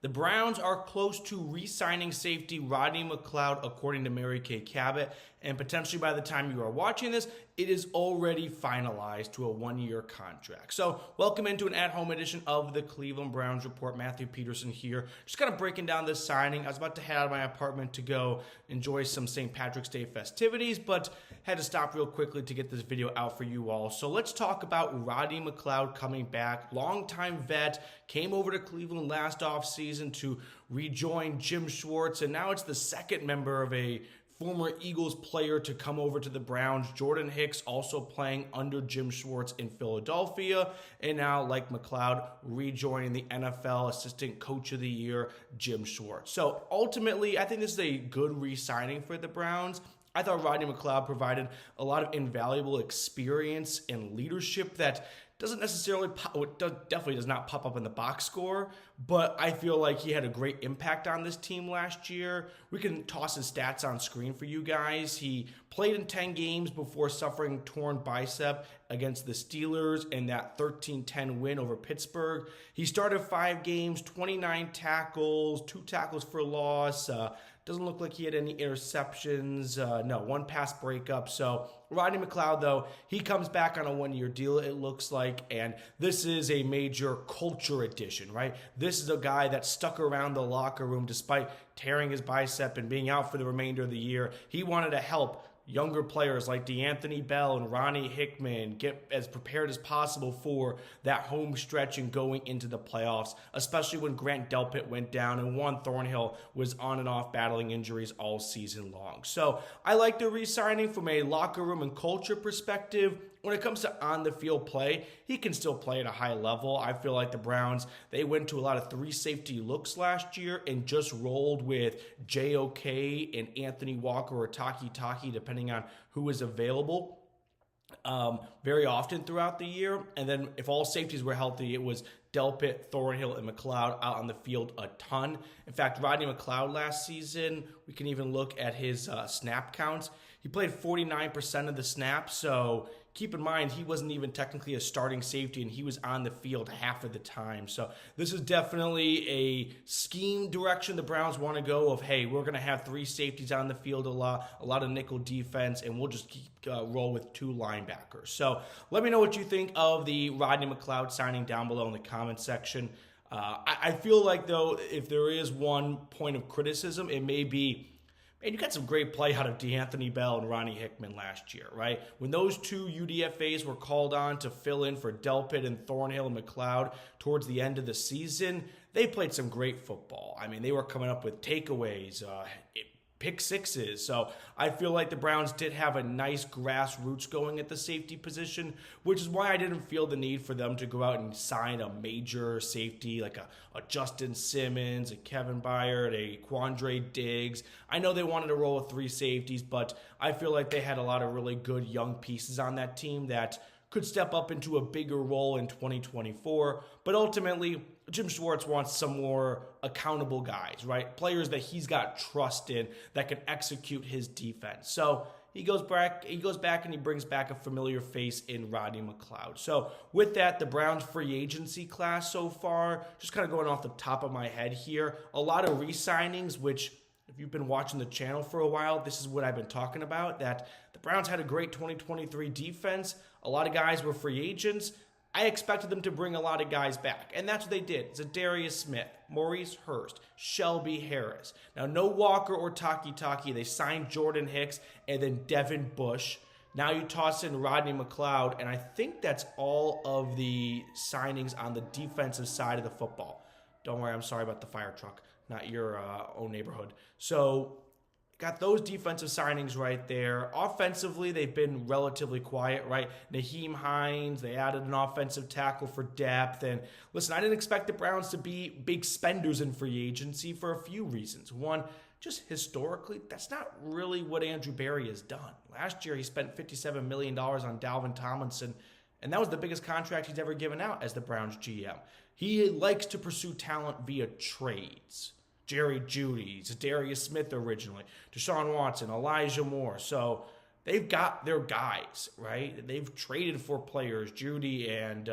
The Browns are close to re-signing safety Rodney McLeod, according to Mary Kay Cabot, and potentially by the time you are watching this, it is already finalized to a one-year contract. So welcome into an at-home edition of the Cleveland Browns Report. Matthew Peterson here, just kind of breaking down this signing. I was about to head out of my apartment to go enjoy some St. Patrick's Day festivities, but had to stop real quickly to get this video out for you all. So let's talk about Rodney McLeod coming back. Longtime vet, came over to Cleveland last offseason to rejoin Jim Schwartz, and now it's the second member of a former Eagles player to come over to the Browns. Jordan Hicks also playing under Jim Schwartz in Philadelphia, and now, like McLeod, rejoining the NFL Assistant Coach of the Year, Jim Schwartz. So ultimately, I think this is a good re-signing for the Browns. I thought Rodney McLeod provided a lot of invaluable experience and leadership that doesn't necessarily, definitely does not pop up in the box score, but I feel like he had a great impact on this team last year. We can toss his stats on screen for you guys. He played in 10 games before suffering torn bicep against the Steelers in that 13-10 win over Pittsburgh. He started 5 games, 29 tackles, 2 tackles for loss. Doesn't look like he had any interceptions. No, 1 pass breakup. So Rodney McLeod, though, he comes back on a 1-year deal, it looks like, and this is a major culture addition, right? This is a guy that stuck around the locker room despite tearing his bicep and being out for the remainder of the year. He wanted to help younger players like D'Anthony Bell and Ronnie Hickman get as prepared as possible for that home stretch and going into the playoffs, especially when Grant Delpit went down and Juan Thornhill was on and off battling injuries all season long. So I like the re-signing from a locker room and culture perspective. When it comes to on-the-field play, he can still play at a high level. I feel like the Browns, they went to a lot of 3 safety looks last year and just rolled with JOK and Anthony Walker or Taki, depending on who was available, very often throughout the year. And then if all safeties were healthy, it was Delpit, Thornhill, and McLeod out on the field a ton. In fact, Rodney McLeod last season, we can even look at his snap counts. He played 49% of the snaps, so keep in mind, he wasn't even technically a starting safety, and he was on the field half of the time. So this is definitely a scheme direction the Browns want to go of, hey, we're going to have 3 safeties on the field a lot of nickel defense, and we'll just keep roll with 2 linebackers. So let me know what you think of the Rodney McLeod signing down below in the comment section. I feel like, though, if there is one point of criticism, it may be, and you got some great play out of D'Anthony Bell and Ronnie Hickman last year, right? When those 2 UDFAs were called on to fill in for Delpit and Thornhill and McLeod towards the end of the season, they played some great football. I mean, they were coming up with takeaways, pick sixes. So I feel like the Browns did have a nice grassroots going at the safety position, which is why I didn't feel the need for them to go out and sign a major safety like a Justin Simmons, a Kevin Byard, a Quandre Diggs. I know they wanted to roll with 3 safeties, but I feel like they had a lot of really good young pieces on that team that could step up into a bigger role in 2024. But ultimately, Jim Schwartz wants some more accountable guys, right? Players that he's got trust in that can execute his defense. So he goes back and he brings back a familiar face in Rodney McLeod. So with that, the Browns free agency class so far, just kind of going off the top of my head here, a lot of re-signings, which if you've been watching the channel for a while, this is what I've been talking about, that the Browns had a great 2023 defense. A lot of guys were free agents. I expected them to bring a lot of guys back, and that's what they did. Zadarius Smith, Maurice Hurst, Shelby Harris. Now, no Walker or Taki. They signed Jordan Hicks and then Devin Bush. Now you toss in Rodney McLeod, and I think that's all of the signings on the defensive side of the football. Don't worry, I'm sorry about the fire truck, not your own neighborhood. So got those defensive signings right there. Offensively, they've been relatively quiet, right? Naheem Hines, they added an offensive tackle for depth. And listen, I didn't expect the Browns to be big spenders in free agency for a few reasons. One, just historically, that's not really what Andrew Berry has done. Last year, he spent $57 million on Dalvin Tomlinson, and that was the biggest contract he's ever given out as the Browns GM. He likes to pursue talent via trades. Jerry Jeudy, Zadarius Smith originally, Deshaun Watson, Elijah Moore. So they've got their guys, right? They've traded for players, Jeudy and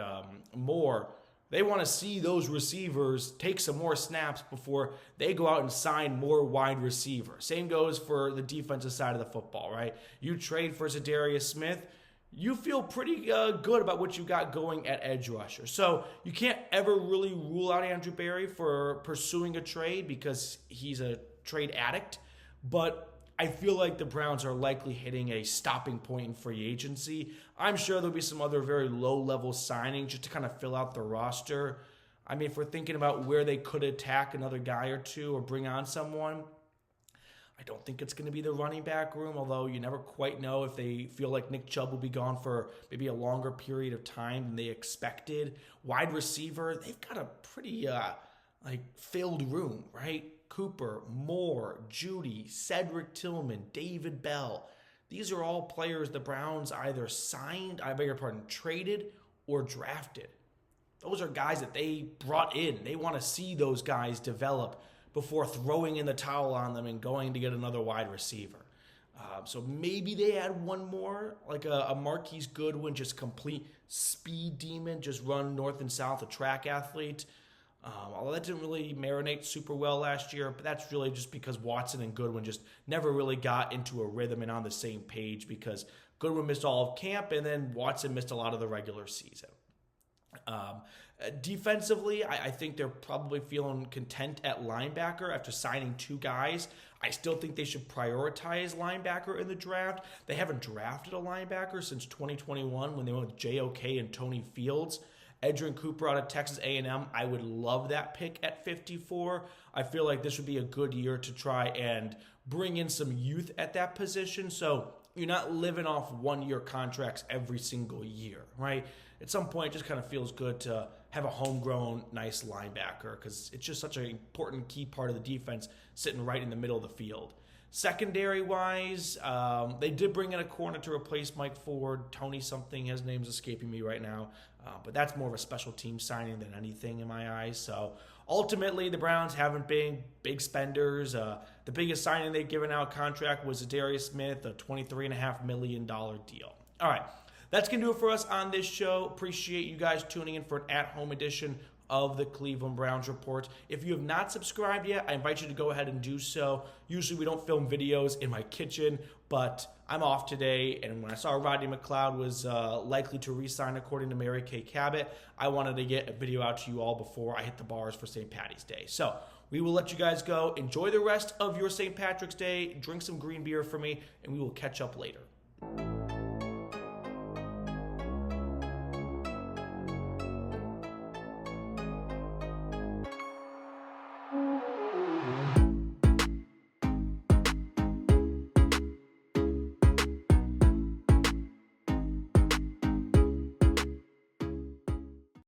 Moore. They want to see those receivers take some more snaps before they go out and sign more wide receivers. Same goes for the defensive side of the football, right? You trade for Zadarius Smith, you feel pretty good about what you got going at edge rusher. So you can't ever really rule out Andrew Berry for pursuing a trade because he's a trade addict. But I feel like the Browns are likely hitting a stopping point in free agency. I'm sure there'll be some other very low-level signings just to kind of fill out the roster. I mean, if we're thinking about where they could attack another guy or two or bring on someone, I don't think it's going to be the running back room, although you never quite know if they feel like Nick Chubb will be gone for maybe a longer period of time than they expected. Wide receiver, they've got a pretty filled room, right? Cooper, Moore, Judy, Cedric Tillman, David Bell. These are all players the Browns either traded or drafted. Those are guys that they brought in. They want to see those guys develop before throwing in the towel on them and going to get another wide receiver. So maybe they add one more, like a Marquise Goodwin, just complete speed demon, just run north and south, a track athlete. Although that didn't really marinate super well last year, but that's really just because Watson and Goodwin just never really got into a rhythm and on the same page because Goodwin missed all of camp and then Watson missed a lot of the regular season. Defensively, I think they're probably feeling content at linebacker after signing two guys. I still think they should prioritize linebacker in the draft. They haven't drafted a linebacker since 2021 when they went with J.O.K. and Tony Fields. Edgerrin Cooper out of Texas A&M, I would love that pick at 54. I feel like this would be a good year to try and bring in some youth at that position. So you're not living off one-year contracts every single year, right? At some point, it just kind of feels good to have a homegrown, nice linebacker because it's just such an important key part of the defense sitting right in the middle of the field. Secondary-wise, they did bring in a corner to replace Mike Ford. Tony something, his name's escaping me right now. But that's more of a special team signing than anything in my eyes. So ultimately, the Browns haven't been big spenders. The biggest signing they've given out contract was Zadarius Smith, a $23.5 million deal. All right, that's going to do it for us on this show. Appreciate you guys tuning in for an at-home edition of the Cleveland Browns Report. If you have not subscribed yet, I invite you to go ahead and do so. Usually we don't film videos in my kitchen, but I'm off today, and when I saw Rodney McLeod was likely to re-sign according to Mary Kay Cabot, I wanted to get a video out to you all before I hit the bars for St. Paddy's Day. So we will let you guys go. Enjoy the rest of your St. Patrick's Day. Drink some green beer for me, and we will catch up later.